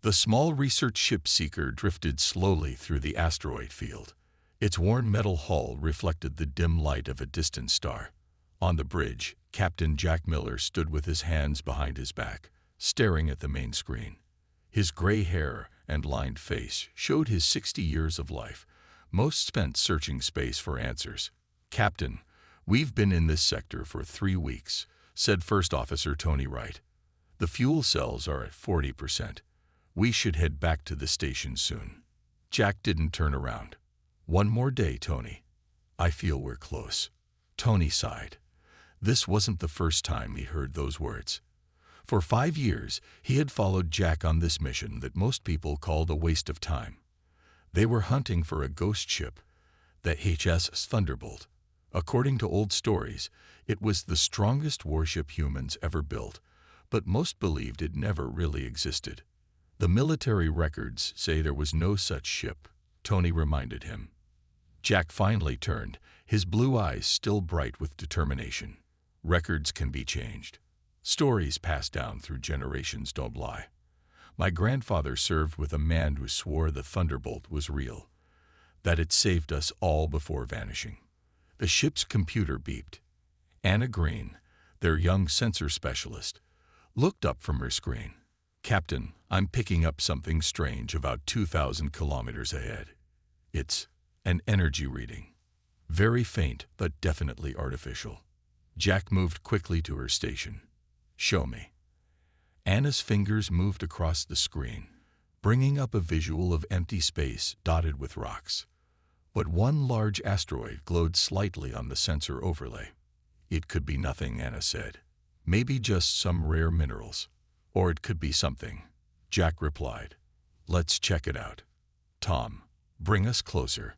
The small research ship Seeker drifted slowly through the asteroid field. Its worn metal hull reflected the dim light of a distant star. On the bridge, Captain Jack Miller stood with his hands behind his back, staring at the main screen. His gray hair and lined face showed his 60 years of life, most spent searching space for answers. "Captain, we've been in this sector for 3 weeks," said First Officer Tony Wright. "The fuel cells are at 40%. We should head back to the station soon." Jack didn't turn around. "One more day, Tony. I feel we're close." Tony sighed. This wasn't the first time he heard those words. For 5 years, he had followed Jack on this mission that most people called a waste of time. They were hunting for a ghost ship, the HSS Thunderbolt. According to old stories, it was the strongest warship humans ever built, but most believed it never really existed. "The military records say there was no such ship," Tony reminded him. Jack finally turned, his blue eyes still bright with determination. "Records can be changed. Stories passed down through generations don't lie. My grandfather served with a man who swore the Thunderbolt was real, that it saved us all before vanishing." The ship's computer beeped. Anna Green, their young sensor specialist, looked up from her screen. "Captain, I'm picking up something strange about 2,000 kilometers ahead. It's an energy reading. Very faint, but definitely artificial." Jack moved quickly to her station. "Show me." Anna's fingers moved across the screen, bringing up a visual of empty space dotted with rocks. But one large asteroid glowed slightly on the sensor overlay. "It could be nothing," Anna said. "Maybe just some rare minerals. Or it could be something," Jack replied. "Let's check it out. Tom, bring us closer."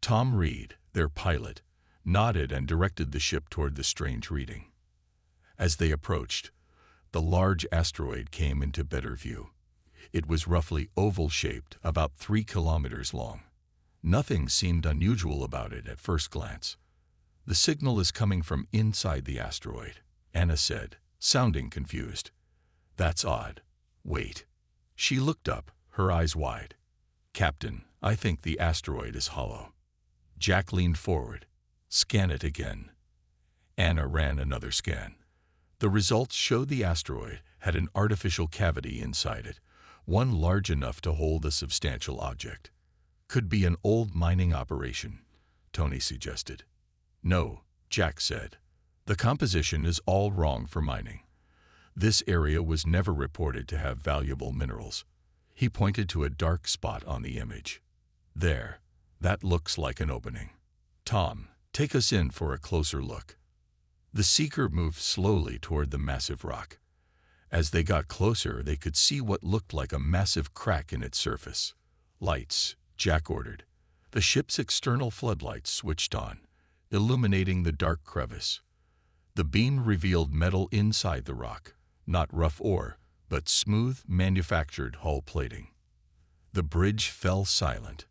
Tom Reed, their pilot, nodded and directed the ship toward the strange reading. As they approached, the large asteroid came into better view. It was roughly oval-shaped, about 3 kilometers long. Nothing seemed unusual about it at first glance. "The signal is coming from inside the asteroid," Anna said, sounding confused. "That's odd. Wait." She looked up, her eyes wide. "Captain, I think the asteroid is hollow." Jack leaned forward. "Scan it again." Anna ran another scan. The results showed the asteroid had an artificial cavity inside it, one large enough to hold a substantial object. "Could be an old mining operation," Tony suggested. "No," Jack said. "The composition is all wrong for mining. This area was never reported to have valuable minerals." He pointed to a dark spot on the image. "There, that looks like an opening. Tom, take us in for a closer look." The Seeker moved slowly toward the massive rock. As they got closer, they could see what looked like a massive crack in its surface. "Lights," Jack ordered. The ship's external floodlights switched on, illuminating the dark crevice. The beam revealed metal inside the rock, not rough ore, but smooth, manufactured hull plating. The bridge fell silent.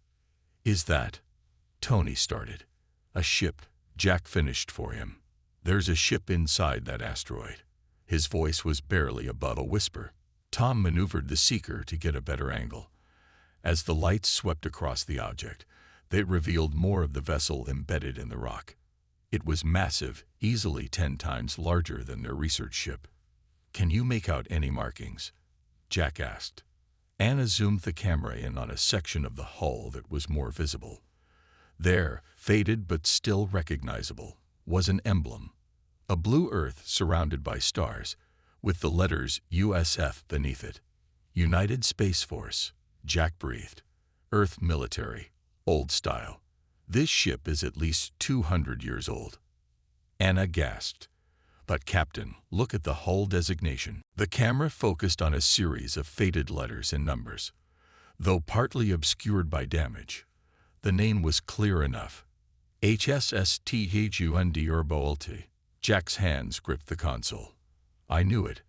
"Is that?" Tony started. "A ship," Jack finished for him. "There's a ship inside that asteroid." His voice was barely above a whisper. Tom maneuvered the Seeker to get a better angle. As the lights swept across the object, they revealed more of the vessel embedded in the rock. It was massive, easily 10 times larger than their research ship. "Can you make out any markings?" Jack asked. Anna zoomed the camera in on a section of the hull that was more visible. There, faded but still recognizable, was an emblem. A blue earth surrounded by stars, with the letters USF beneath it. "United Space Force," Jack breathed. "Earth military, old style. This ship is at least 200 years old." Anna gasped. "But Captain, look at the hull designation." The camera focused on a series of faded letters and numbers. Though partly obscured by damage, the name was clear enough. HSSTHUND. Jack's hands gripped the console. "I knew it.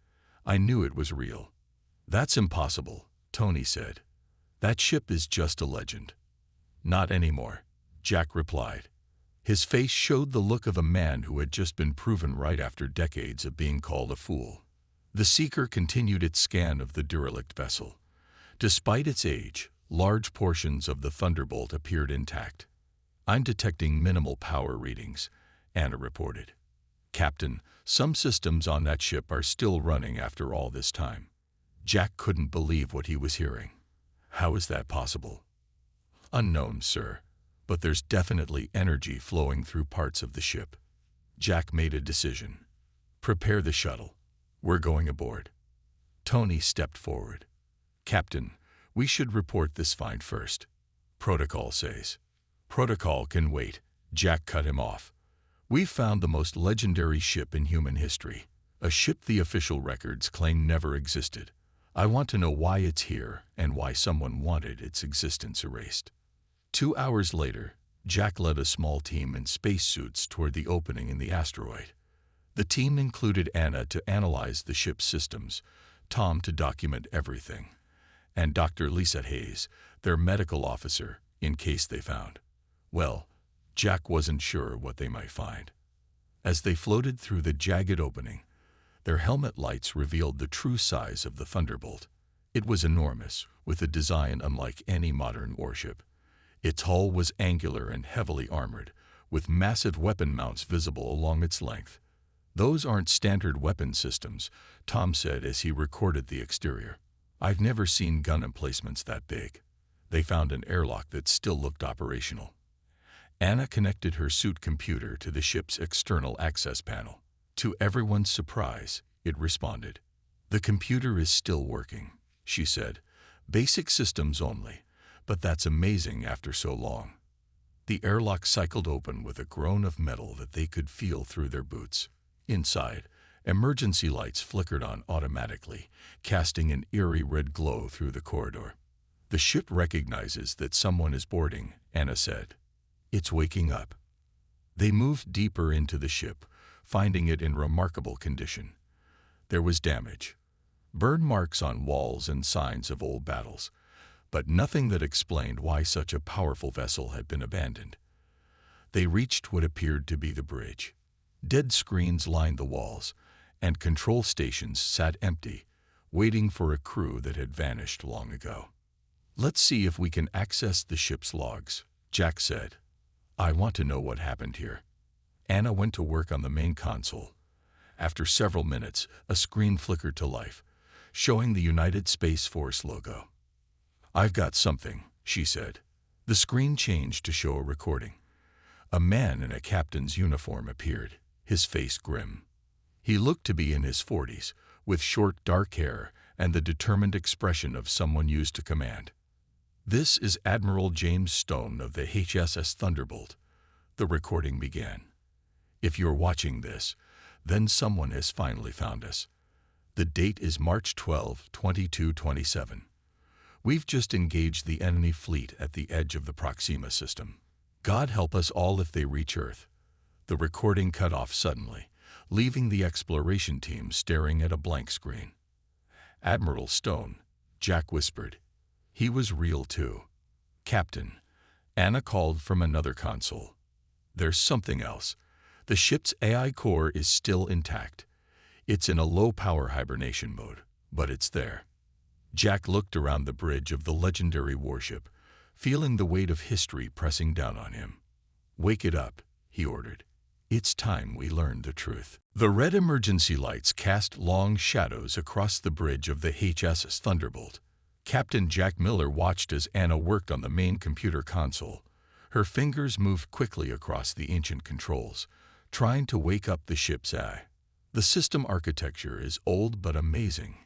I knew it was real." "That's impossible," Tony said. "That ship is just a legend." "Not anymore," Jack replied. His face showed the look of a man who had just been proven right after decades of being called a fool. The Seeker continued its scan of the derelict vessel. Despite its age, large portions of the Thunderbolt appeared intact. "I'm detecting minimal power readings," Anna reported. "Captain, some systems on that ship are still running after all this time." Jack couldn't believe what he was hearing. "How is that possible?" "Unknown, sir, but there's definitely energy flowing through parts of the ship." Jack made a decision. "Prepare the shuttle. We're going aboard." Tony stepped forward. "Captain, we should report this find first. Protocol says." "Protocol can wait," Jack cut him off. "We've found the most legendary ship in human history, a ship the official records claim never existed. I want to know why it's here and why someone wanted its existence erased." 2 hours later, Jack led a small team in spacesuits toward the opening in the asteroid. The team included Anna to analyze the ship's systems, Tom to document everything, and Dr. Lisa Hayes, their medical officer, in case they found. Well, Jack wasn't sure what they might find. As they floated through the jagged opening, their helmet lights revealed the true size of the Thunderbolt. It was enormous, with a design unlike any modern warship. Its hull was angular and heavily armored, with massive weapon mounts visible along its length. "Those aren't standard weapon systems," Tom said as he recorded the exterior. "I've never seen gun emplacements that big." They found an airlock that still looked operational. Anna connected her suit computer to the ship's external access panel. To everyone's surprise, it responded. "The computer is still working," she said. "Basic systems only, but that's amazing after so long." The airlock cycled open with a groan of metal that they could feel through their boots. Inside, emergency lights flickered on automatically, casting an eerie red glow through the corridor. "The ship recognizes that someone is boarding," Anna said. "It's waking up." They moved deeper into the ship, finding it in remarkable condition. There was damage, burn marks on walls and signs of old battles, but nothing that explained why such a powerful vessel had been abandoned. They reached what appeared to be the bridge. Dead screens lined the walls, and control stations sat empty, waiting for a crew that had vanished long ago. "Let's see if we can access the ship's logs," Jack said. "I want to know what happened here." Anna went to work on the main console. After several minutes, a screen flickered to life, showing the United Space Force logo. "I've got something," she said. The screen changed to show a recording. A man in a captain's uniform appeared, his face grim. He looked to be in his 40s, with short dark hair and the determined expression of someone used to command. "This is Admiral James Stone of the HSS Thunderbolt," the recording began. "If you're watching this, then someone has finally found us. The date is March 12, 2227. We've just engaged the enemy fleet at the edge of the Proxima system. God help us all if they reach Earth." The recording cut off suddenly, leaving the exploration team staring at a blank screen. "Admiral Stone," Jack whispered. He was real too. "Captain," Anna called from another console. "There's something else. The ship's AI core is still intact. It's in a low-power hibernation mode, but it's there." Jack looked around the bridge of the legendary warship, feeling the weight of history pressing down on him. "Wake it up," he ordered. "It's time we learned the truth." The red emergency lights cast long shadows across the bridge of the HSS Thunderbolt. Captain Jack Miller watched as Anna worked on the main computer console. Her fingers moved quickly across the ancient controls, trying to wake up the ship's AI. "The system architecture is old but amazing,"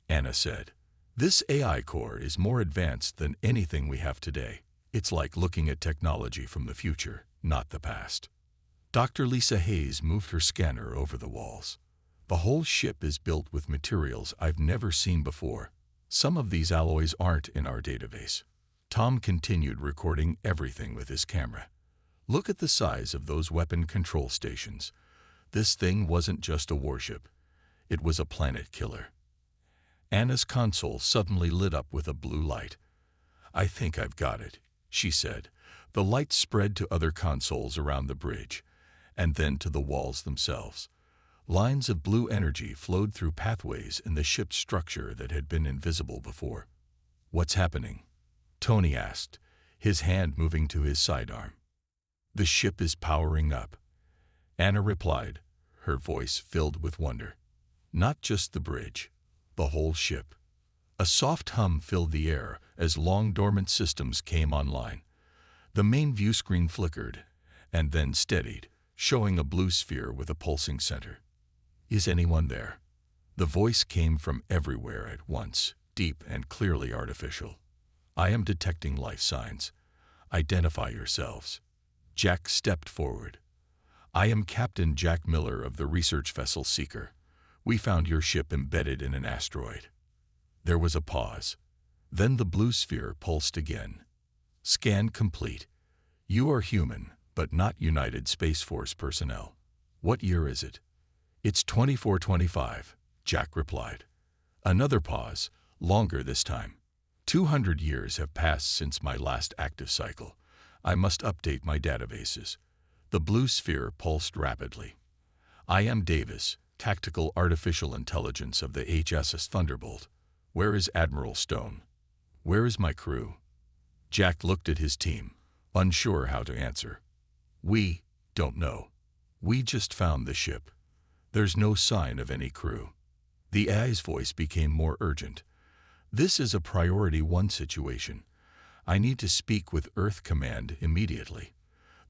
Anna said. "This AI core is more advanced than anything we have today. It's like looking at technology from the future, not the past." Dr. Lisa Hayes moved her scanner over the walls. "The whole ship is built with materials I've never seen before. Some of these alloys aren't in our database." Tom continued recording everything with his camera. "Look at the size of those weapon control stations. This thing wasn't just a warship. It was a planet killer." Anna's console suddenly lit up with a blue light. "I think I've got it," she said. The light spread to other consoles around the bridge, and then to the walls themselves. Lines of blue energy flowed through pathways in the ship's structure that had been invisible before. "What's happening?" Tony asked, his hand moving to his sidearm. "The ship is powering up," Anna replied, her voice filled with wonder. "Not just the bridge, the whole ship." A soft hum filled the air as long dormant systems came online. The main view screen flickered and then steadied, showing a blue sphere with a pulsing center. "Is anyone there?" The voice came from everywhere at once, deep and clearly artificial. "I am detecting life signs. Identify yourselves." Jack stepped forward. "I am Captain Jack Miller of the research vessel Seeker. We found your ship embedded in an asteroid." There was a pause. Then the blue sphere pulsed again. "Scan complete. You are human, but not United Space Force personnel. What year is it?" "It's 2425, Jack replied. Another pause, longer this time. 200 years have passed since my last active cycle. I must update my databases." The blue sphere pulsed rapidly. "I am Davis, Tactical Artificial Intelligence of the HSS Thunderbolt. Where is Admiral Stone? Where is my crew?" Jack looked at his team, unsure how to answer. "We don't know. We just found the ship. There's no sign of any crew." The AI's voice became more urgent. "This is a Priority 1 situation. I need to speak with Earth Command immediately.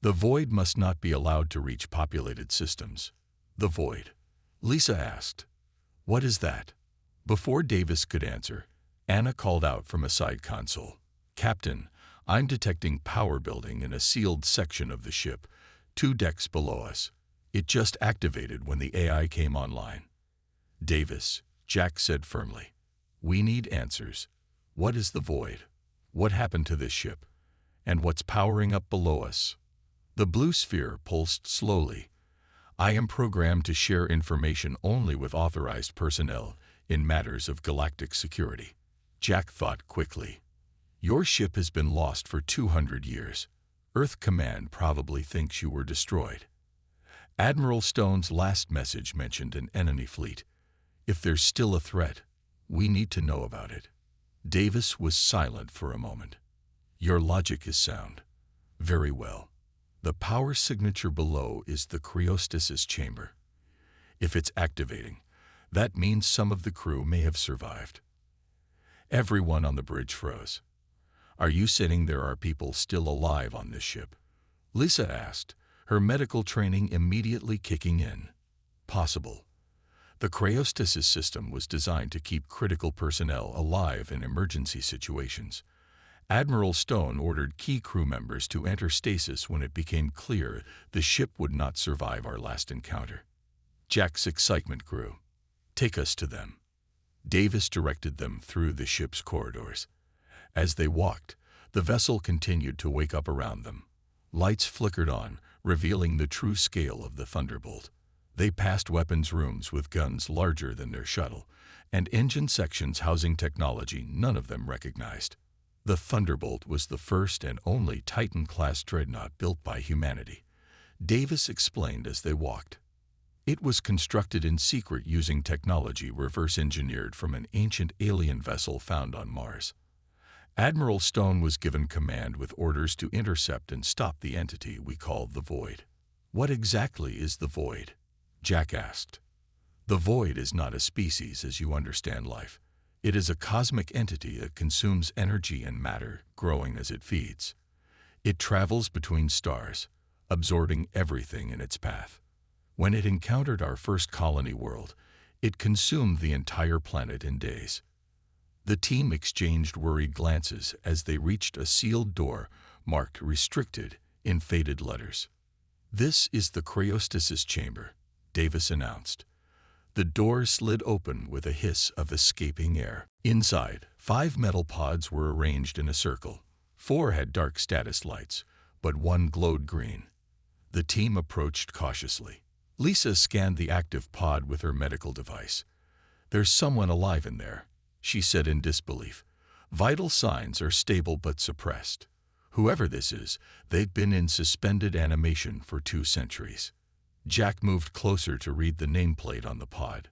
The Void must not be allowed to reach populated systems." "The Void?" Lisa asked. "What is that?" Before Davis could answer, Anna called out from a side console. "Captain, I'm detecting power building in a sealed section of the ship, 2 decks below us. It just activated when the AI came online." "Davis," Jack said firmly, "we need answers. What is the Void? What happened to this ship? And what's powering up below us?" The blue sphere pulsed slowly. "I am programmed to share information only with authorized personnel in matters of galactic security." Jack thought quickly. "Your ship has been lost for 200 years. Earth Command probably thinks you were destroyed. Admiral Stone's last message mentioned an enemy fleet. If there's still a threat, we need to know about it." Davis was silent for a moment. "Your logic is sound. Very well. The power signature below is the cryostasis chamber. If it's activating, that means some of the crew may have survived." Everyone on the bridge froze. "Are you saying there are people still alive on this ship?" Lisa asked, her medical training immediately kicking in. "Possible. The cryostasis system was designed to keep critical personnel alive in emergency situations. Admiral Stone ordered key crew members to enter stasis when it became clear the ship would not survive our last encounter." Jack's excitement grew. "Take us to them." Davis directed them through the ship's corridors. As they walked, the vessel continued to wake up around them. Lights flickered on, revealing the true scale of the Thunderbolt. They passed weapons rooms with guns larger than their shuttle, and engine sections housing technology none of them recognized. The Thunderbolt was the first and only Titan-class dreadnought built by humanity, Davis explained as they walked. It was constructed in secret using technology reverse-engineered from an ancient alien vessel found on Mars. Admiral Stone was given command with orders to intercept and stop the entity we called the Void. "What exactly is the Void?" Jack asked. "The Void is not a species as you understand life. It is a cosmic entity that consumes energy and matter, growing as it feeds. It travels between stars, absorbing everything in its path. When it encountered our first colony world, it consumed the entire planet in days." The team exchanged worried glances as they reached a sealed door marked "Restricted" in faded letters. "This is the cryostasis chamber," Davis announced. The door slid open with a hiss of escaping air. Inside, 5 metal pods were arranged in a circle. 4 had dark status lights, but 1 glowed green. The team approached cautiously. Lisa scanned the active pod with her medical device. "There's someone alive in there," she said in disbelief. "Vital signs are stable but suppressed. Whoever this is, they've been in suspended animation for 2 centuries." Jack moved closer to read the nameplate on the pod.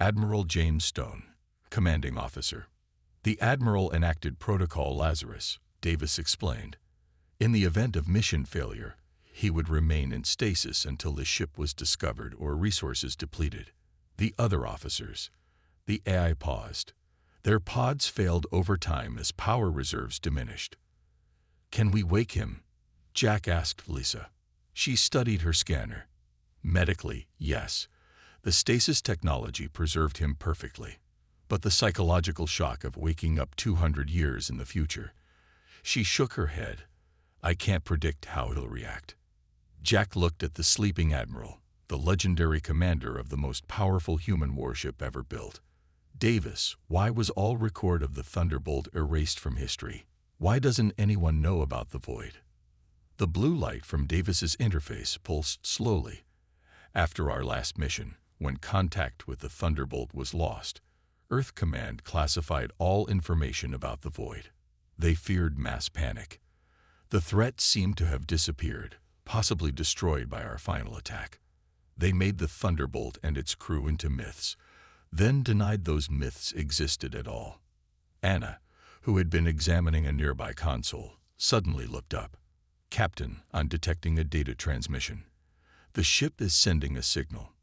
"Admiral James Stone, Commanding Officer." The Admiral enacted Protocol Lazarus, Davis explained. In the event of mission failure, he would remain in stasis until the ship was discovered or resources depleted. The other officers. The AI paused. Their pods failed over time as power reserves diminished. "Can we wake him?" Jack asked Lisa. She studied her scanner. Medically, yes. The stasis technology preserved him perfectly. But the psychological shock of waking up 200 years in the future. She shook her head. "I can't predict how he'll react." Jack looked at the sleeping admiral, the legendary commander of the most powerful human warship ever built. "Davis, why was all record of the Thunderbolt erased from history? Why doesn't anyone know about the void?" The blue light from Davis's interface pulsed slowly. "After our last mission, when contact with the Thunderbolt was lost, Earth Command classified all information about the void. They feared mass panic. The threat seemed to have disappeared, possibly destroyed by our final attack. They made the Thunderbolt and its crew into myths, then denied those myths existed at all." Anna, who had been examining a nearby console, suddenly looked up. "Captain, I'm detecting a data transmission. The ship is sending a signal."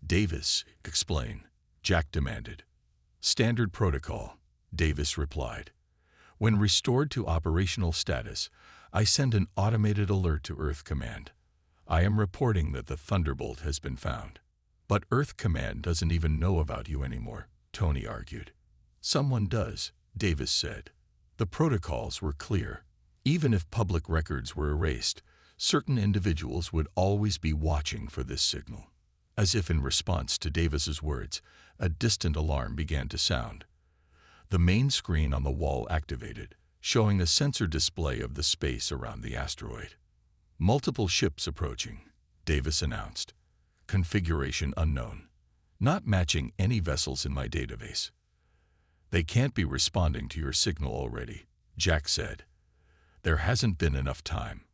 "Davis, explain," Jack demanded. "Standard protocol," Davis replied. "When restored to operational status, I send an automated alert to Earth Command. I am reporting that the Thunderbolt has been found." "But Earth Command doesn't even know about you anymore," Tony argued. "Someone does," Davis said. "The protocols were clear. Even if public records were erased, certain individuals would always be watching for this signal." As if in response to Davis's words, a distant alarm began to sound. The main screen on the wall activated, showing a sensor display of the space around the asteroid. "Multiple ships approaching," Davis announced. "Configuration unknown. Not matching any vessels in my database." "They can't be responding to your signal already," Jack said. "There hasn't been enough time."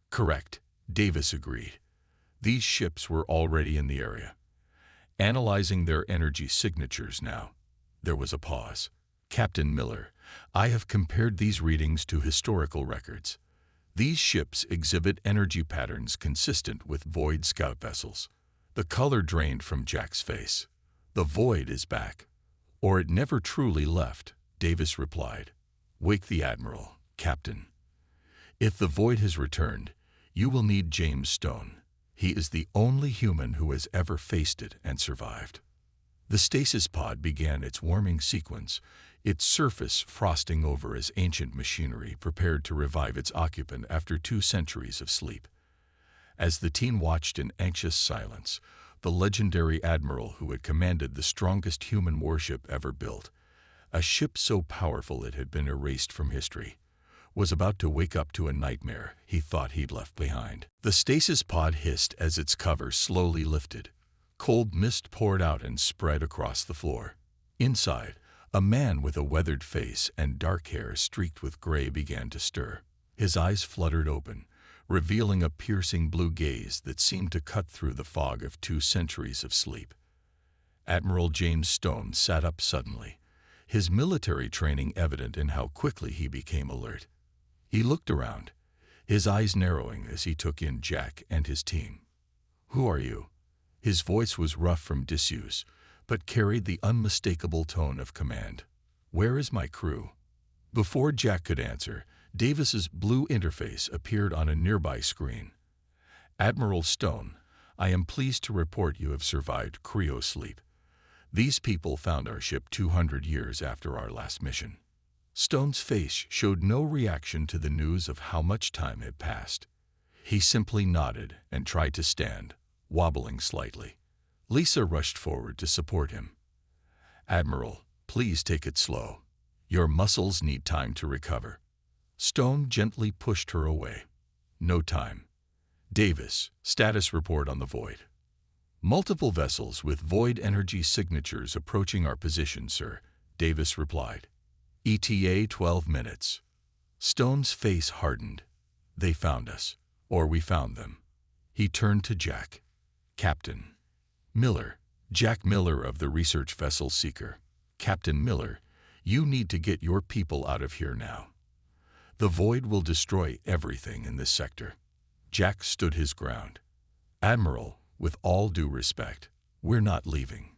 "Correct," Davis agreed. "These ships were already in the area. Analyzing their energy signatures now." There was a pause. "Captain Miller, I have compared these readings to historical records. These ships exhibit energy patterns consistent with Void scout vessels." The color drained from Jack's face. "The Void is back. Or it never truly left," Davis replied. "Wake the Admiral, Captain. If the Void has returned, you will need James Stone. He is the only human who has ever faced it and survived." The stasis pod began its warming sequence, its surface frosting over as ancient machinery prepared to revive its occupant after 2 centuries of sleep. As the team watched in anxious silence, the legendary admiral who had commanded the strongest human warship ever built, a ship so powerful it had been erased from history, was about to wake up to a nightmare he thought he'd left behind. The stasis pod hissed as its cover slowly lifted. Cold mist poured out and spread across the floor. Inside, a man with a weathered face and dark hair streaked with gray began to stir. His eyes fluttered open, revealing a piercing blue gaze that seemed to cut through the fog of 2 centuries of sleep. Admiral James Stone sat up suddenly, his military training evident in how quickly he became alert. He looked around, his eyes narrowing as he took in Jack and his team. "Who are you?" His voice was rough from disuse, but carried the unmistakable tone of command. "Where is my crew?" Before Jack could answer, Davis's blue interface appeared on a nearby screen. "Admiral Stone, I am pleased to report you have survived cryosleep. These people found our ship 200 years after our last mission." Stone's face showed no reaction to the news of how much time had passed. He simply nodded and tried to stand, wobbling slightly. Lisa rushed forward to support him. "Admiral, please take it slow. Your muscles need time to recover." Stone gently pushed her away. "No time." "Davis, status report on the Void." "Multiple vessels with Void energy signatures approaching our position, sir," Davis replied. "ETA 12 minutes. Stone's face hardened. "They found us. Or we found them." He turned to Jack. "Captain Miller, Jack Miller of the research vessel Seeker. Captain Miller, You need to get your people out of here now. The void will destroy everything in this sector. Jack stood his ground. Admiral, with all due respect, we're not leaving.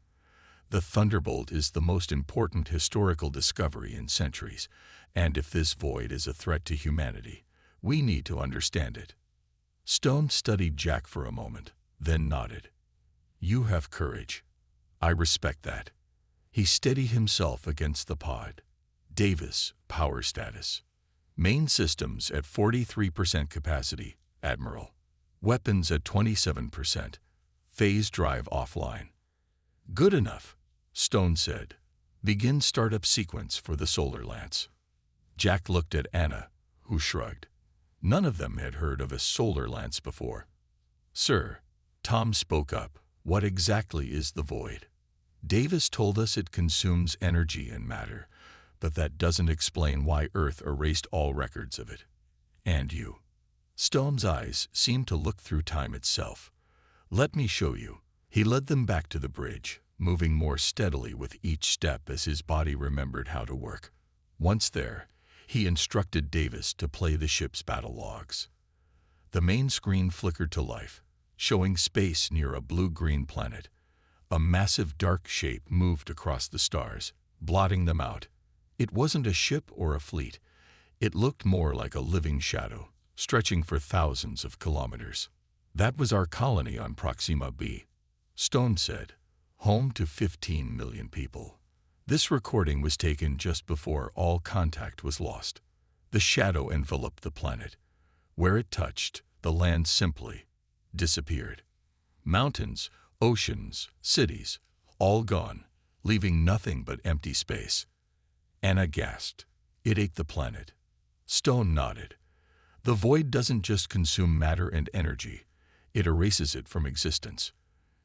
The Thunderbolt is the most important historical discovery in centuries, and if this void is a threat to humanity, we need to understand it. Stone studied Jack for a moment, then nodded. You have courage. I respect that. He steadied himself against the pod. Davis, power status. Main systems at 43% capacity, Admiral. Weapons at 27%. Phase drive offline. Good enough, Stone said. Begin startup sequence for the solar lance. Jack looked at Anna, who shrugged. None of them had heard of a solar lance before. Sir, Tom spoke up, what exactly is the void? Davis told us it consumes energy and matter, but that doesn't explain why Earth erased all records of it. And you. Stone's eyes seemed to look through time itself. Let me show you. He led them back to the bridge, moving more steadily with each step as his body remembered how to work. Once there, he instructed Davis to play the ship's battle logs. The main screen flickered to life, showing space near a blue-green planet. A massive dark shape moved across the stars, blotting them out. It wasn't a ship or a fleet. It looked more like a living shadow, stretching for thousands of kilometers. That was our colony on Proxima b, Stone said, home to 15 million people. This recording was taken just before all contact was lost. The shadow enveloped the planet. Where it touched, the land simply disappeared. Mountains, oceans, cities, all gone, leaving nothing but empty space. Anna gasped. It ate the planet. Stone nodded. The void doesn't just consume matter and energy. It erases it from existence.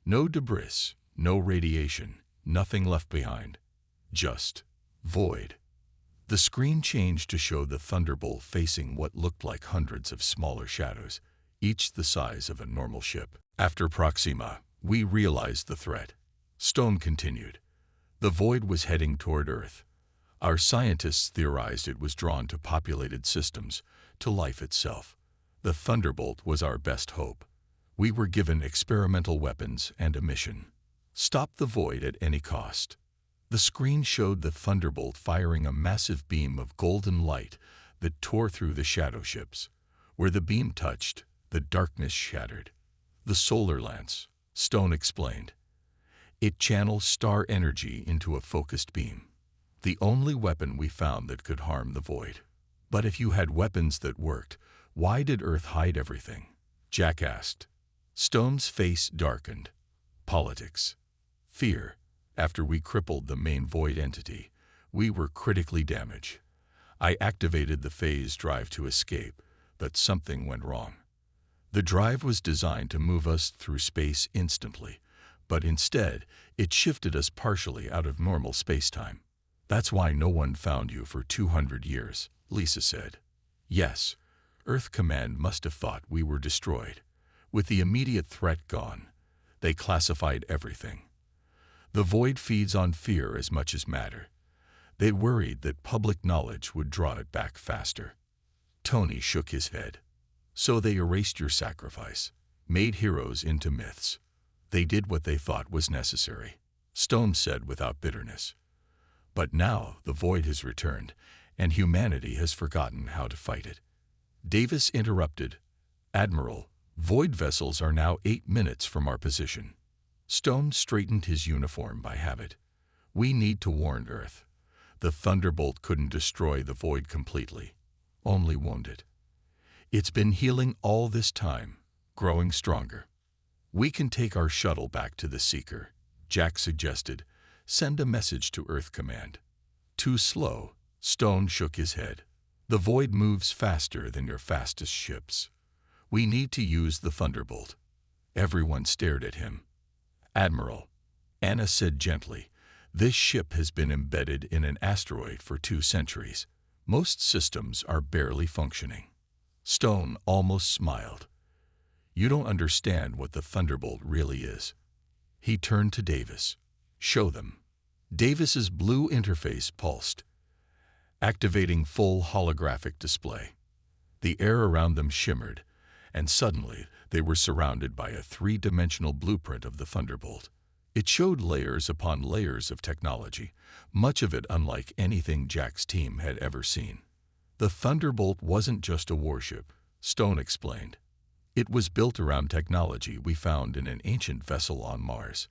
No debris, no radiation, nothing left behind. Just void. The screen changed to show the Thunderbolt facing what looked like hundreds of smaller shadows, each the size of a normal ship. After Proxima, we realized the threat. Stone continued. The void was heading toward Earth. Our scientists theorized it was drawn to populated systems, to life itself. The Thunderbolt was our best hope. We were given experimental weapons and a mission. Stop the void at any cost. The screen showed the Thunderbolt firing a massive beam of golden light that tore through the shadow ships. Where the beam touched, the darkness shattered. The solar lance, Stone explained. It channels star energy into a focused beam. The only weapon we found that could harm the void. But if you had weapons that worked, why did Earth hide everything? Jack asked. Stone's face darkened. Politics. Fear. After we crippled the main void entity, we were critically damaged. I activated the phase drive to escape, but something went wrong. The drive was designed to move us through space instantly, but instead, it shifted us partially out of normal space-time. That's why no one found you for 200 years, Lisa said. Yes, Earth Command must have thought we were destroyed. With the immediate threat gone, they classified everything. The void feeds on fear as much as matter. They worried that public knowledge would draw it back faster. Tony shook his head. So they erased your sacrifice, made heroes into myths. They did what they thought was necessary, Stone said without bitterness. But now the void has returned, and humanity has forgotten how to fight it. Davis interrupted. Admiral, void vessels are now 8 minutes from our position. Stone straightened his uniform by habit. We need to warn Earth. The Thunderbolt couldn't destroy the void completely, only wound it. It's been healing all this time, growing stronger. We can take our shuttle back to the Seeker, Jack suggested. Send a message to Earth Command. Too slow, Stone shook his head. The void moves faster than your fastest ships. We need to use the Thunderbolt. Everyone stared at him. Admiral, Anna said gently, this ship has been embedded in an asteroid for 2 centuries. Most systems are barely functioning. Stone almost smiled. You don't understand what the Thunderbolt really is. He turned to Davis. Show them. Davis's blue interface pulsed. activating full holographic display. The air around them shimmered, and suddenly they were surrounded by a three-dimensional blueprint of the Thunderbolt. It showed layers upon layers of technology, much of it unlike anything Jack's team had ever seen. The Thunderbolt wasn't just a warship, Stone explained. It was built around technology we found in an ancient vessel on Mars.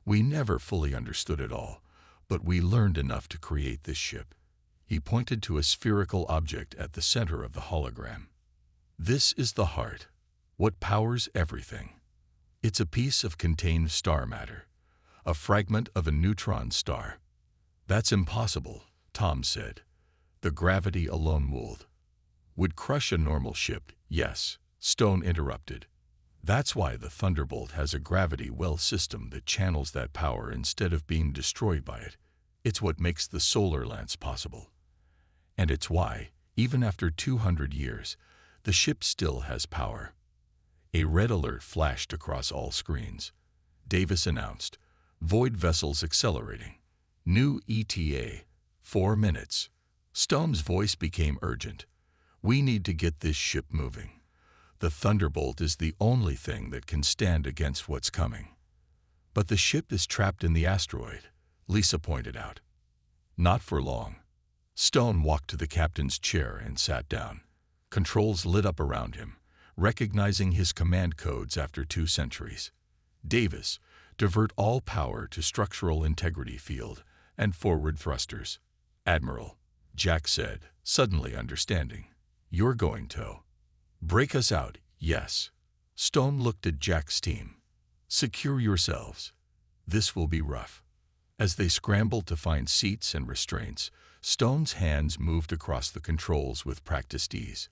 We never fully understood it all, but we learned enough to create this ship. He pointed to a spherical object at the center of the hologram. This is the heart, what powers everything. It's a piece of contained star matter, a fragment of a neutron star. That's impossible, Tom said. The gravity alone would crush a normal ship. Yes, Stone interrupted. That's why the Thunderbolt has a gravity well system that channels that power instead of being destroyed by it. It's what makes the solar lance possible. And it's why, even after 200 years, the ship still has power. A red alert flashed across all screens. Davis announced, "Void vessels accelerating. New ETA, 4 minutes." Stone's voice became urgent. "We need to get this ship moving. The Thunderbolt is the only thing that can stand against what's coming." "But the ship is trapped in the asteroid," Lisa pointed out. "Not for long." Stone walked to the captain's chair and sat down. Controls lit up around him, recognizing his command codes after 2 centuries. "Davis, divert all power to structural integrity field and forward thrusters." "Admiral," Jack said, suddenly understanding. "You're going to break us out, yes." Stone looked at Jack's team. "Secure yourselves. This will be rough." As they scrambled to find seats and restraints, Stone's hands moved across the controls with practiced ease.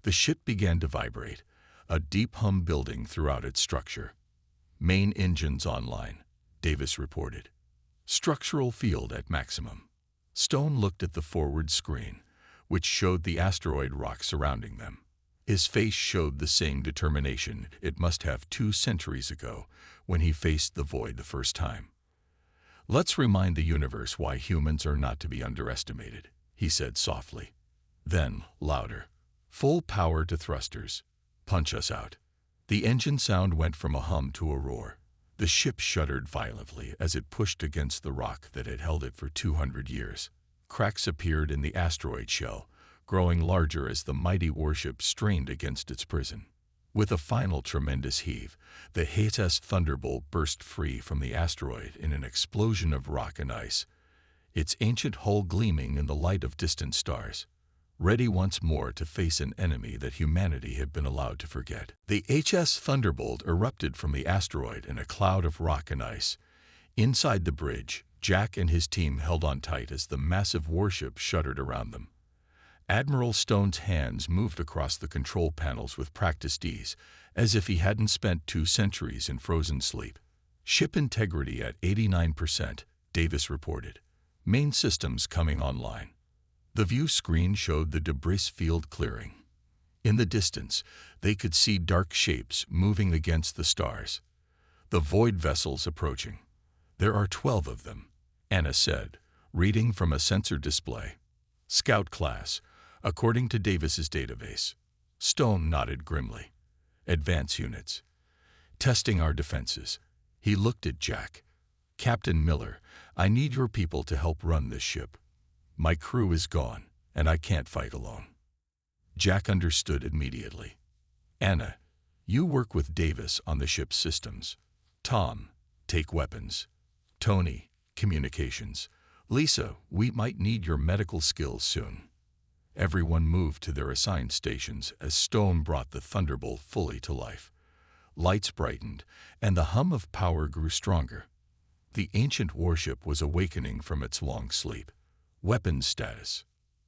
The ship began to vibrate, a deep hum building throughout its structure. "Main engines online," Davis reported. "Structural field at maximum." Stone looked at the forward screen, which showed the asteroid rock surrounding them. His face showed the same determination it must have 2 centuries ago when he faced the void the first time. "Let's remind the universe why humans are not to be underestimated," he said softly. Then, louder, "Full power to thrusters. Punch us out." The engine sound went from a hum to a roar. The ship shuddered violently as it pushed against the rock that had held it for 200 years. Cracks appeared in the asteroid shell, growing larger as the mighty warship strained against its prison. With a final tremendous heave, the HFY Thunderbolt burst free from the asteroid in an explosion of rock and ice, its ancient hull gleaming in the light of distant stars, ready once more to face an enemy that humanity had been allowed to forget. The HFY Thunderbolt erupted from the asteroid in a cloud of rock and ice. Inside the bridge, Jack and his team held on tight as the massive warship shuddered around them. Admiral Stone's hands moved across the control panels with practiced ease, as if he hadn't spent 2 centuries in frozen sleep. "Ship integrity at 89%, Davis reported. "Main systems coming online." The view screen showed the debris field clearing. In the distance, they could see dark shapes moving against the stars. "The void vessels approaching. There are 12 of them," Anna said, reading from a sensor display. "Scout class, according to Davis's database." Stone nodded grimly. "Advance units. Testing our defenses." He looked at Jack. "Captain Miller, I need your people to help run this ship. My crew is gone, and I can't fight alone." Jack understood immediately. "Anna, you work with Davis on the ship's systems. Tom, take weapons. Tony, communications. Lisa, we might need your medical skills soon." Everyone moved to their assigned stations as Stone brought the Thunderbolt fully to life. Lights brightened, and the hum of power grew stronger. The ancient warship was awakening from its long sleep. "Weapons status?"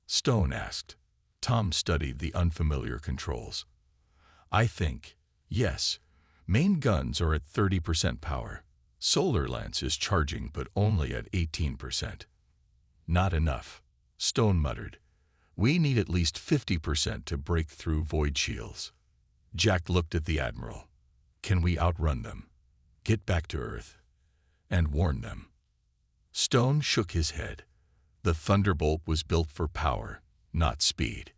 Stone asked. Tom studied the unfamiliar controls. "I think, yes. Main guns are at 30% power. Solar lance is charging but only at 18%. "Not enough," Stone muttered. "We need at least 50% to break through void shields." Jack looked at the Admiral. "Can we outrun them? Get back to Earth? And warn them?" Stone shook his head. The Thunderbolt was built for power, not speed.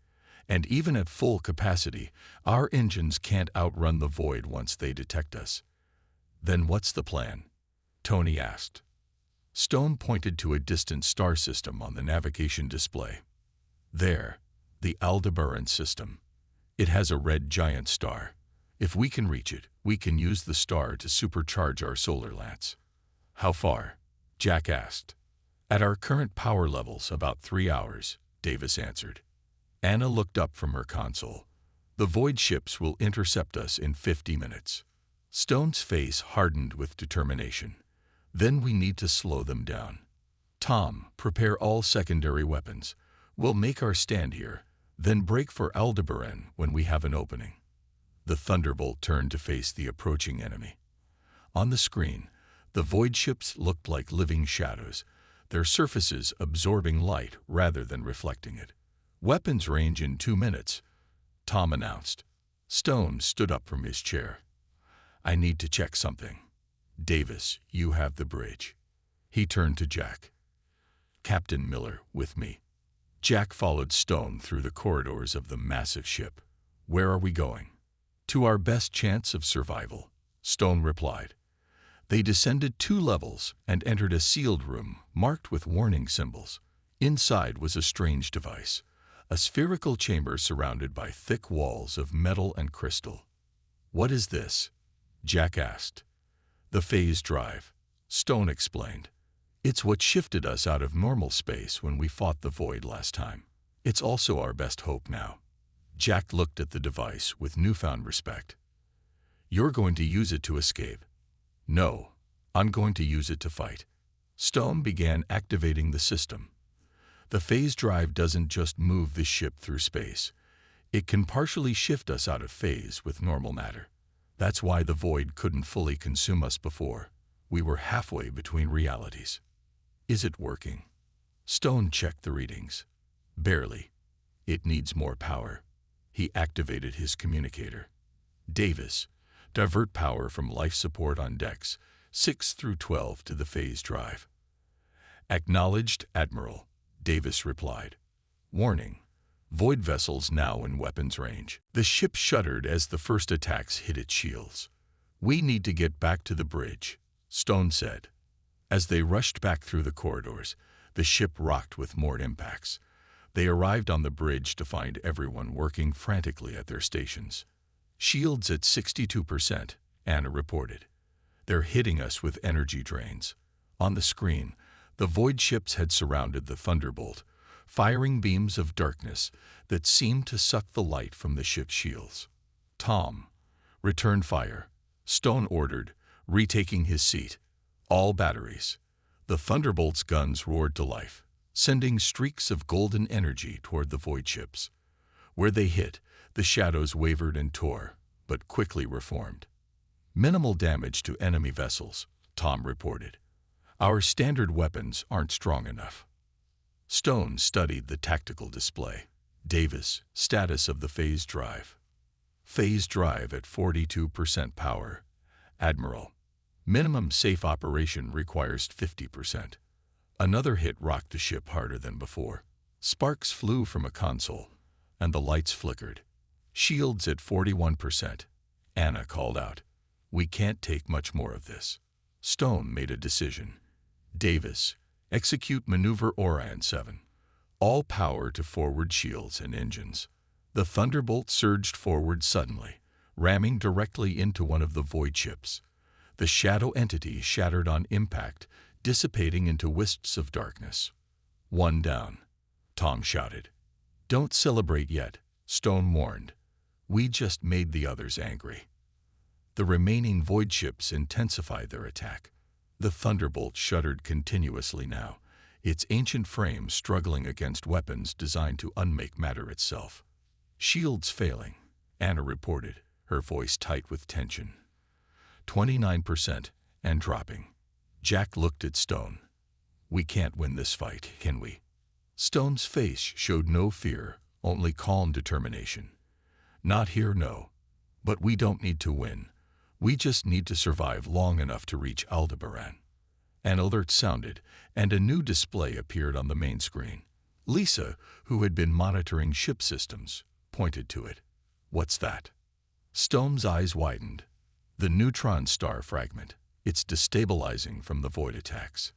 And even at full capacity, our engines can't outrun the void once they detect us. Then what's the plan? Tony asked. Stone pointed to a distant star system on the navigation display. There, the Aldebaran system. It has a red giant star. If we can reach it, we can use the star to supercharge our solar lance. How far? Jack asked. At our current power levels, about 3 hours, Davis answered. Anna looked up from her console. The void ships will intercept us in 50 minutes. Stone's face hardened with determination. Then we need to slow them down. Tom, prepare all secondary weapons. We'll make our stand here, then break for Aldebaran when we have an opening. The Thunderbolt turned to face the approaching enemy. On the screen, the void ships looked like living shadows, their surfaces absorbing light rather than reflecting it. Weapons range in 2 minutes, Tom announced. Stone stood up from his chair. I need to check something. Davis, you have the bridge. He turned to Jack. Captain Miller, with me. Jack followed Stone through the corridors of the massive ship. Where are we going? To our best chance of survival, Stone replied. They descended 2 levels and entered a sealed room marked with warning symbols. Inside was a strange device, a spherical chamber surrounded by thick walls of metal and crystal. What is this? Jack asked. The phase drive, Stone explained. It's what shifted us out of normal space when we fought the void last time. It's also our best hope now. Jack looked at the device with newfound respect. You're going to use it to escape. No, I'm going to use it to fight. Stone began activating the system. The phase drive doesn't just move the ship through space. It can partially shift us out of phase with normal matter. That's why the void couldn't fully consume us before. We were halfway between realities. Is it working? Stone checked the readings. Barely. It needs more power. He activated his communicator. Davis, divert power from life support on decks 6 through 12 to the phase drive. Acknowledged, Admiral, Davis replied. Warning. Void vessels now in weapons range. The ship shuddered as the first attacks hit its shields. We need to get back to the bridge, Stone said. As they rushed back through the corridors, the ship rocked with more impacts. They arrived on the bridge to find everyone working frantically at their stations. Shields at 62%, Anna reported. They're hitting us with energy drains. On the screen, the void ships had surrounded the Thunderbolt, firing beams of darkness that seemed to suck the light from the ship's shields. Tom, return fire, Stone ordered, retaking his seat. All batteries. The Thunderbolt's guns roared to life, sending streaks of golden energy toward the void ships. Where they hit, the shadows wavered and tore, but quickly reformed. Minimal damage to enemy vessels, Tom reported. Our standard weapons aren't strong enough. Stone studied the tactical display. Davis, status of the phase drive. Phase drive at 42% power. Admiral. Minimum safe operation requires 50%. Another hit rocked the ship harder than before. Sparks flew from a console, and the lights flickered. Shields at 41%. Anna called out. We can't take much more of this. Stone made a decision. Davis, execute maneuver Orion 7. All power to forward shields and engines. The Thunderbolt surged forward suddenly, ramming directly into one of the void ships. The shadow entity shattered on impact, dissipating into wisps of darkness. One down, Tom shouted. Don't celebrate yet, Stone warned. We just made the others angry. The remaining void ships intensified their attack. The Thunderbolt shuddered continuously now, its ancient frame struggling against weapons designed to unmake matter itself. Shields failing, Anna reported, her voice tight with tension. 29% and dropping. Jack looked at Stone. We can't win this fight, can we? Stone's face showed no fear, only calm determination. Not here, no. But we don't need to win. We just need to survive long enough to reach Aldebaran. An alert sounded, and a new display appeared on the main screen. Lisa, who had been monitoring ship systems, pointed to it. "What's that?" Stone's eyes widened. "The neutron star fragment. It's destabilizing from the void attacks."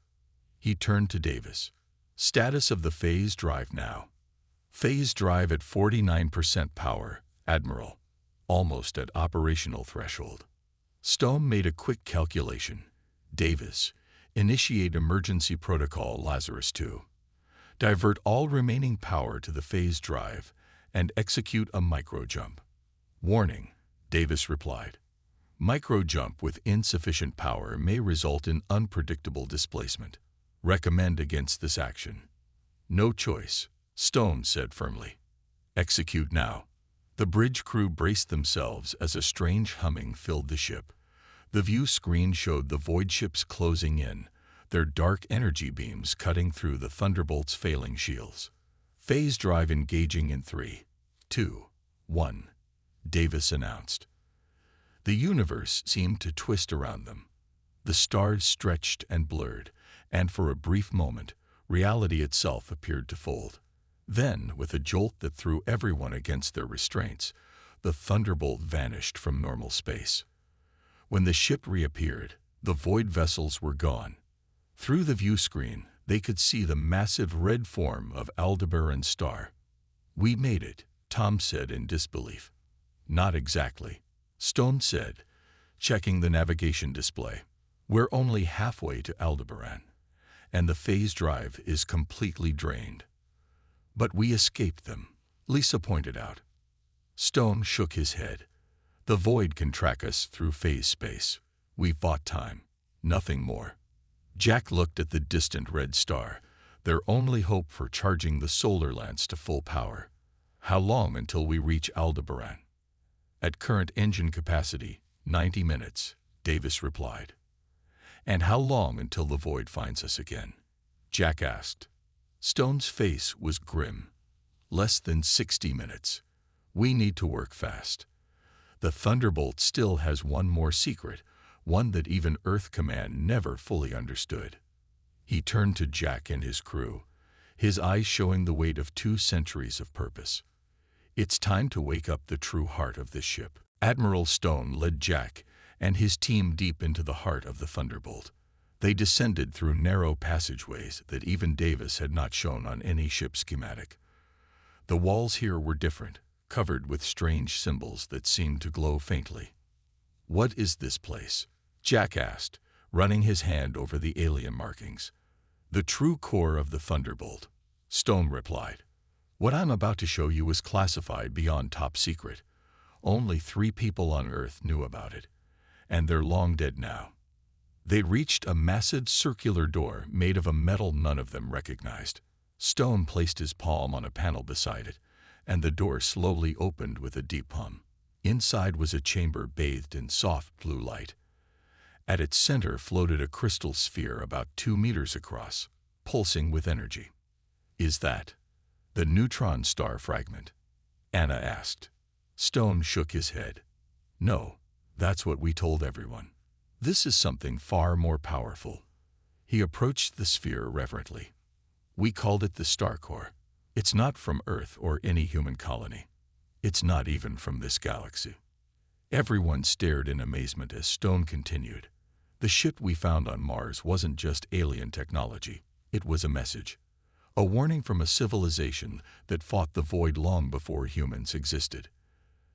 He turned to Davis. "Status of the phase drive now." "Phase drive at 49% power, Admiral. Almost at operational threshold." Stone made a quick calculation. "Davis, initiate emergency protocol Lazarus II. Divert all remaining power to the phase drive and execute a micro-jump." "Warning," Davis replied. "Micro-jump with insufficient power may result in unpredictable displacement. Recommend against this action." "No choice," Stone said firmly. "Execute now." The bridge crew braced themselves as a strange humming filled the ship. The view screen showed the void ships closing in, their dark energy beams cutting through the Thunderbolt's failing shields. "Phase drive engaging in 3, 2, 1, Davis announced. The universe seemed to twist around them. The stars stretched and blurred, and for a brief moment, reality itself appeared to fold. Then, with a jolt that threw everyone against their restraints, the Thunderbolt vanished from normal space. When the ship reappeared, the void vessels were gone. Through the view screen, they could see the massive red form of Aldebaran's star. "We made it," Tom said in disbelief. "Not exactly," Stone said, checking the navigation display. "We're only halfway to Aldebaran, and the phase drive is completely drained." "But we escaped them," Lisa pointed out. Stone shook his head. "The void can track us through phase space. We've bought time, nothing more." Jack looked at the distant red star, their only hope for charging the solar lance to full power. "How long until we reach Aldebaran?" "At current engine capacity, 90 minutes, Davis replied. "And how long until the void finds us again?" Jack asked. Stone's face was grim. "Less than 60 minutes. We need to work fast. The Thunderbolt still has one more secret, one that even Earth Command never fully understood." He turned to Jack and his crew, his eyes showing the weight of 2 centuries of purpose. "It's time to wake up the true heart of this ship." Admiral Stone led Jack and his team deep into the heart of the Thunderbolt. They descended through narrow passageways that even Davis had not shown on any ship schematic. The walls here were different, covered with strange symbols that seemed to glow faintly. "What is this place?" Jack asked, running his hand over the alien markings. "The true core of the Thunderbolt," Stone replied. "What I'm about to show you is classified beyond top secret. Only 3 people on Earth knew about it, and they're long dead now." They reached a massive circular door made of a metal none of them recognized. Stone placed his palm on a panel beside it, and the door slowly opened with a deep hum. Inside was a chamber bathed in soft blue light. At its center floated a crystal sphere about 2 meters across, pulsing with energy. "Is that the neutron star fragment?" Anna asked. Stone shook his head. "No, that's what we told everyone. This is something far more powerful." He approached the sphere reverently. "We called it the star core. It's not from Earth or any human colony. It's not even from this galaxy." Everyone stared in amazement as Stone continued. "The ship we found on Mars wasn't just alien technology. It was a message. A warning from a civilization that fought the void long before humans existed.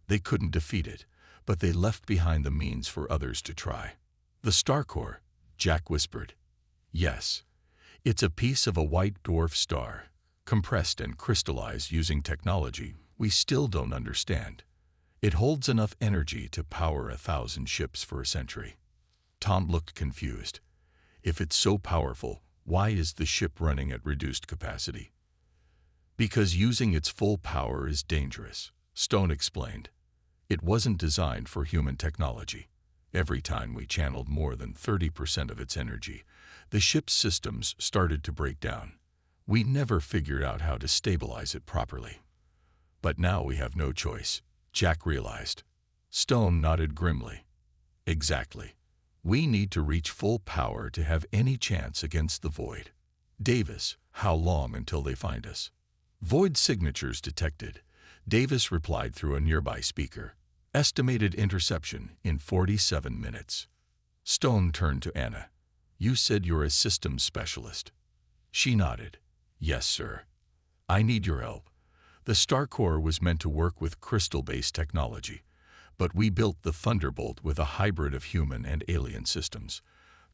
They couldn't defeat it, but they left behind the means for others to try." "The star core," Jack whispered. "Yes. It's a piece of a white dwarf star, compressed and crystallized using technology we still don't understand. It holds enough energy to power 1,000 ships for a century." Tom looked confused. "If it's so powerful, why is the ship running at reduced capacity?" "Because using its full power is dangerous," Stone explained. "It wasn't designed for human technology. Every time we channeled more than 30% of its energy, the ship's systems started to break down. We never figured out how to stabilize it properly. But now we have no choice," Jack realized. Stone nodded grimly. "Exactly. We need to reach full power to have any chance against the Void. Davis, how long until they find us? Void signatures detected. Davis replied through a nearby speaker. Estimated interception in 47 minutes. Stone turned to Anna. You said you're a systems specialist. She nodded. Yes, sir. I need your help. The Star Core was meant to work with crystal-based technology, but we built the Thunderbolt with a hybrid of human and alien systems.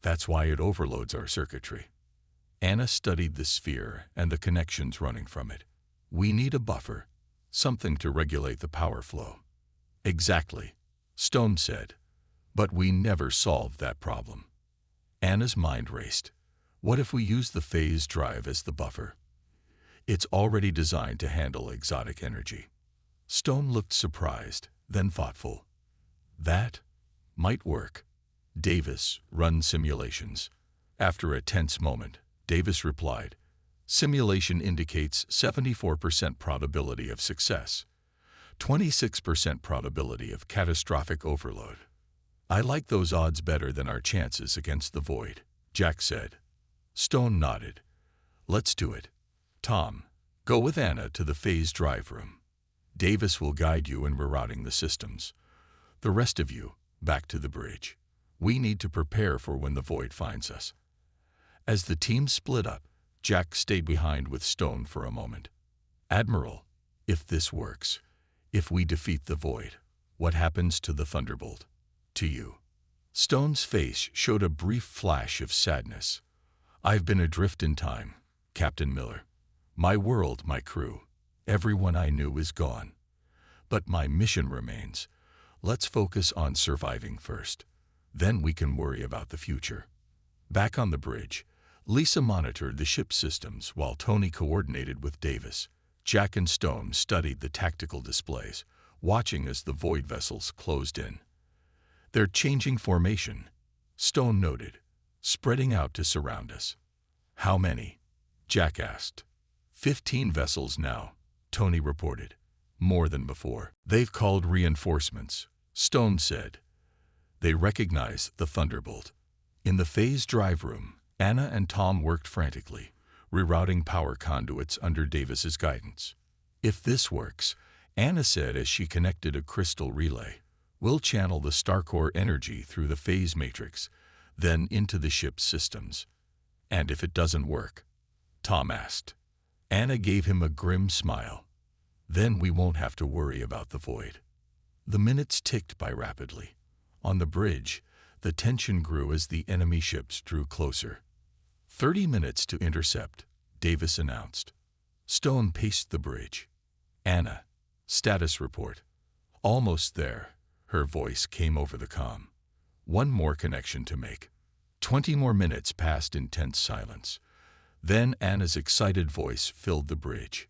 That's why it overloads our circuitry. Anna studied the sphere and the connections running from it. We need a buffer, something to regulate the power flow. Exactly, Stone said. But we never solved that problem. Anna's mind raced. What if we use the phase drive as the buffer? It's already designed to handle exotic energy. Stone looked surprised, then thoughtful. That might work. Davis, run simulations. After a tense moment, Davis replied, simulation indicates 74% probability of success, 26% probability of catastrophic overload. I like those odds better than our chances against the Void, Jack said. Stone nodded. Let's do it. Tom, go with Anna to the phase drive room. Davis will guide you in rerouting the systems. The rest of you, back to the bridge. We need to prepare for when the Void finds us. As the team split up, Jack stayed behind with Stone for a moment. Admiral, if this works, if we defeat the Void, what happens to the Thunderbolt? To you. Stone's face showed a brief flash of sadness. I've been adrift in time, Captain Miller. My world, my crew, everyone I knew is gone. But my mission remains. Let's focus on surviving first. Then we can worry about the future. Back on the bridge, Lisa monitored the ship systems while Tony coordinated with Davis. Jack and Stone studied the tactical displays, watching as the Void vessels closed in. They're changing formation, Stone noted, spreading out to surround us. How many? Jack asked. 15 vessels now, Tony reported. More than before. They've called reinforcements, Stone said. They recognize the Thunderbolt. In the phase drive room, Anna and Tom worked frantically, rerouting power conduits under Davis's guidance. If this works, Anna said as she connected a crystal relay, we'll channel the Starcore energy through the phase matrix, then into the ship's systems. And if it doesn't work? Tom asked. Anna gave him a grim smile. Then we won't have to worry about the Void. The minutes ticked by rapidly. On the bridge, the tension grew as the enemy ships drew closer. 30 minutes to intercept, Davis announced. Stone paced the bridge. Anna, status report. Almost there, her voice came over the comm. One more connection to make. 20 more minutes passed in tense silence. Then Anna's excited voice filled the bridge.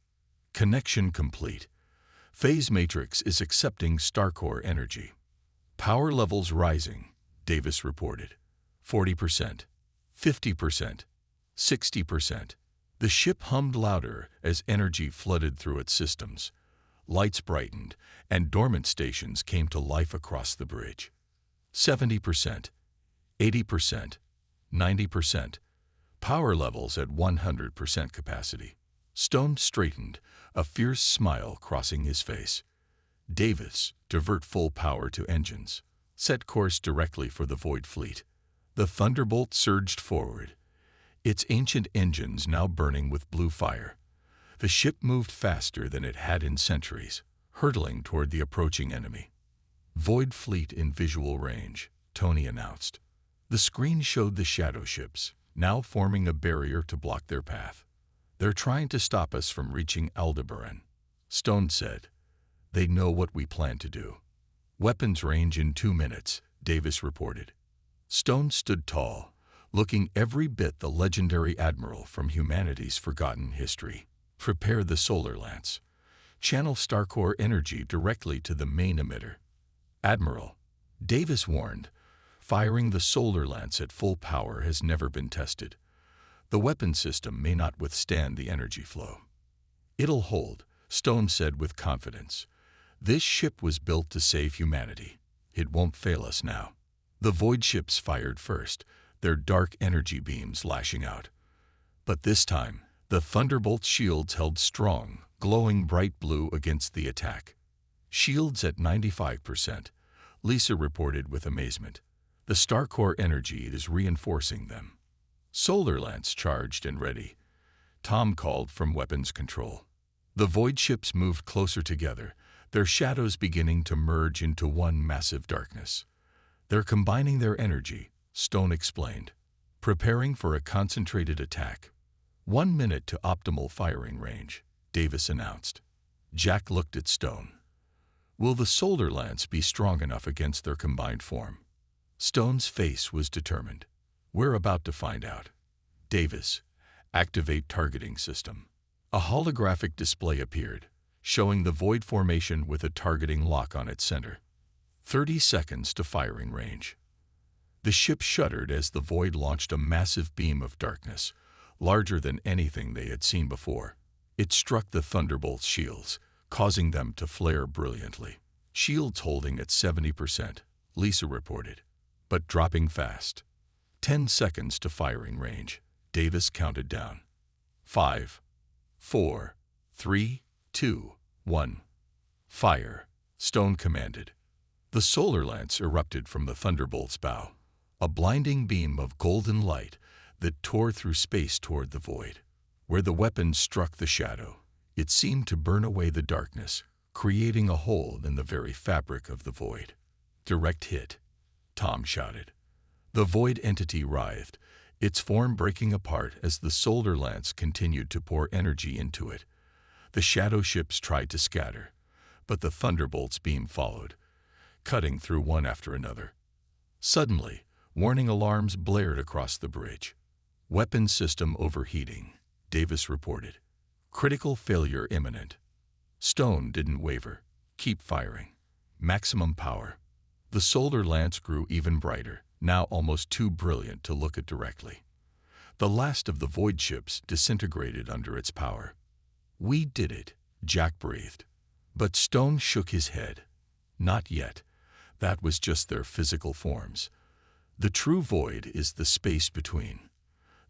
Connection complete. Phase matrix is accepting Starcore energy. Power levels rising, Davis reported. 40%, 50%, 60%. The ship hummed louder as energy flooded through its systems. Lights brightened, and dormant stations came to life across the bridge. 70%, 80%, 90%. Power levels at 100% capacity. Stone straightened, a fierce smile crossing his face. Davis, divert full power to engines. Set course directly for the Void fleet. The Thunderbolt surged forward, its ancient engines now burning with blue fire. The ship moved faster than it had in centuries, hurtling toward the approaching enemy. Void fleet in visual range, Tony announced. The screen showed the shadow ships, now forming a barrier to block their path. They're trying to stop us from reaching Aldebaran, Stone said. They know what we plan to do. Weapons range in 2 minutes, Davis reported. Stone stood tall, looking every bit the legendary admiral from humanity's forgotten history. Prepare the solar lance. Channel Starcore energy directly to the main emitter. Admiral, Davis warned, firing the solar lance at full power has never been tested. The weapon system may not withstand the energy flow. It'll hold, Stone said with confidence. This ship was built to save humanity. It won't fail us now. The void ships fired first, their dark energy beams lashing out. But this time, the Thunderbolt shields held strong, glowing bright blue against the attack. Shields at 95%, Lisa reported with amazement. The star core energy is reinforcing them. Solar Lance charged and ready, Tom called from weapons control. The void ships moved closer together, their shadows beginning to merge into one massive darkness. They're combining their energy, Stone explained, preparing for a concentrated attack. 1 minute to optimal firing range, Davis announced. Jack looked at Stone. Will the Solar Lance be strong enough against their combined form? Stone's face was determined. We're about to find out. Davis, activate targeting system. A holographic display appeared, showing the void formation with a targeting lock on its center. 30 seconds to firing range. The ship shuddered as the void launched a massive beam of darkness, larger than anything they had seen before. It struck the Thunderbolt's shields, causing them to flare brilliantly. Shields holding at 70%, Lisa reported, but dropping fast. 10 seconds to firing range. Davis counted down. 5, 4, 3, 2, 1. Fire, Stone commanded. The Solar Lance erupted from the Thunderbolt's bow, a blinding beam of golden light that tore through space toward the void. Where the weapon struck the shadow, it seemed to burn away the darkness, creating a hole in the very fabric of the void. Direct hit, Tom shouted. The void entity writhed, its form breaking apart as the Solar Lance continued to pour energy into it. The shadow ships tried to scatter, but the Thunderbolt's beam followed, cutting through one after another. Suddenly, warning alarms blared across the bridge. Weapon system overheating, Davis reported. Critical failure imminent. Stone didn't waver. Keep firing. Maximum power. The Solar Lance grew even brighter, now almost too brilliant to look at directly. The last of the void ships disintegrated under its power. We did it, Jack breathed. But Stone shook his head. Not yet. That was just their physical forms. The true void is the space between,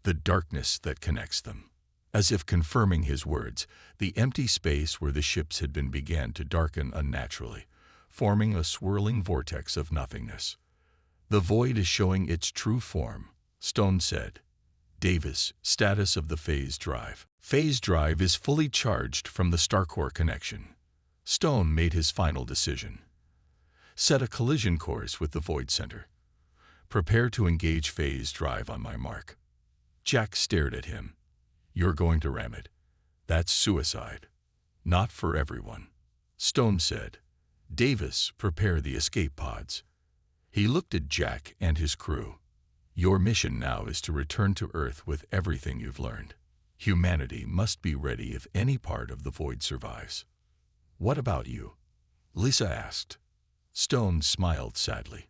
the darkness that connects them. As if confirming his words, the empty space where the ships had been began to darken unnaturally, forming a swirling vortex of nothingness. The void is showing its true form, Stone said. Davis, status of the phase drive. Phase drive is fully charged from the Starcore connection. Stone made his final decision. Set a collision course with the void center. Prepare to engage phase drive on my mark. Jack stared at him. You're going to ram it. That's suicide. Not for everyone. Stone said. Davis, prepare the escape pods. He looked at Jack and his crew. Your mission now is to return to Earth with everything you've learned. Humanity must be ready if any part of the void survives. What about you? Lisa asked. Stone smiled sadly.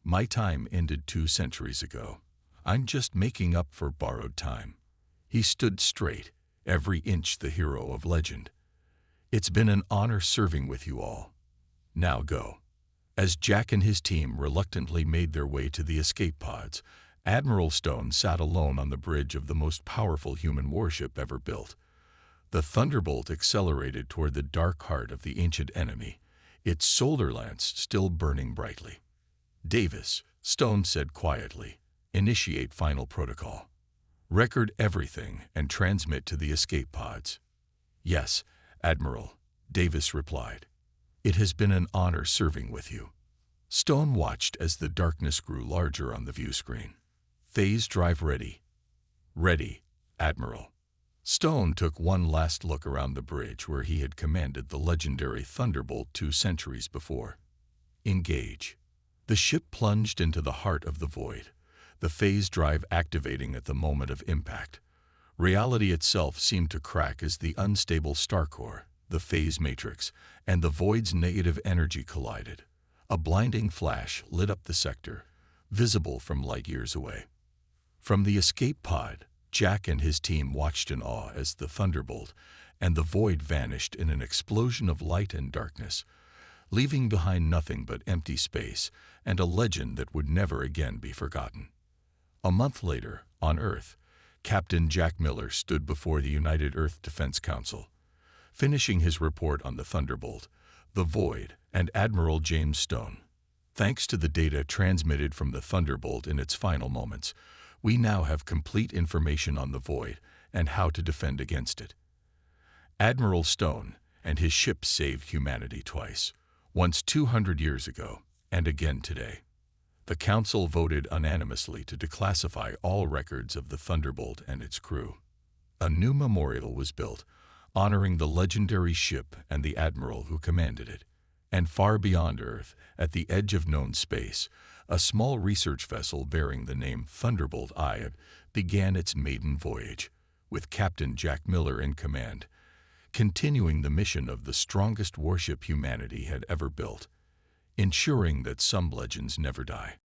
My time ended 2 centuries ago. I'm just making up for borrowed time. He stood straight, every inch the hero of legend. It's been an honor serving with you all. Now go. As Jack and his team reluctantly made their way to the escape pods, Admiral Stone sat alone on the bridge of the most powerful human warship ever built. The Thunderbolt accelerated toward the dark heart of the ancient enemy, its solar lance still burning brightly. Davis, Stone said quietly, initiate final protocol. Record everything and transmit to the escape pods. Yes, Admiral, Davis replied. It has been an honor serving with you. Stone watched as the darkness grew larger on the view screen. Phase drive ready. Ready, Admiral. Stone took one last look around the bridge where he had commanded the legendary Thunderbolt 2 centuries before. Engage. The ship plunged into the heart of the void, the phase drive activating at the moment of impact. Reality itself seemed to crack as the unstable star core, the phase matrix, and the void's negative energy collided. A blinding flash lit up the sector, visible from light years away. From the escape pod, Jack and his team watched in awe as the Thunderbolt and the void vanished in an explosion of light and darkness, leaving behind nothing but empty space and a legend that would never again be forgotten. A month later, on Earth, Captain Jack Miller stood before the United Earth Defense Council, finishing his report on the Thunderbolt, the Void, and Admiral James Stone. Thanks to the data transmitted from the Thunderbolt in its final moments, we now have complete information on the Void and how to defend against it. Admiral Stone and his ship saved humanity twice, once 200 years ago and again today. The Council voted unanimously to declassify all records of the Thunderbolt and its crew. A new memorial was built, honoring the legendary ship and the admiral who commanded it. And far beyond Earth, at the edge of known space, a small research vessel bearing the name Thunderbolt I began its maiden voyage, with Captain Jack Miller in command, continuing the mission of the strongest warship humanity had ever built, ensuring that some legends never die.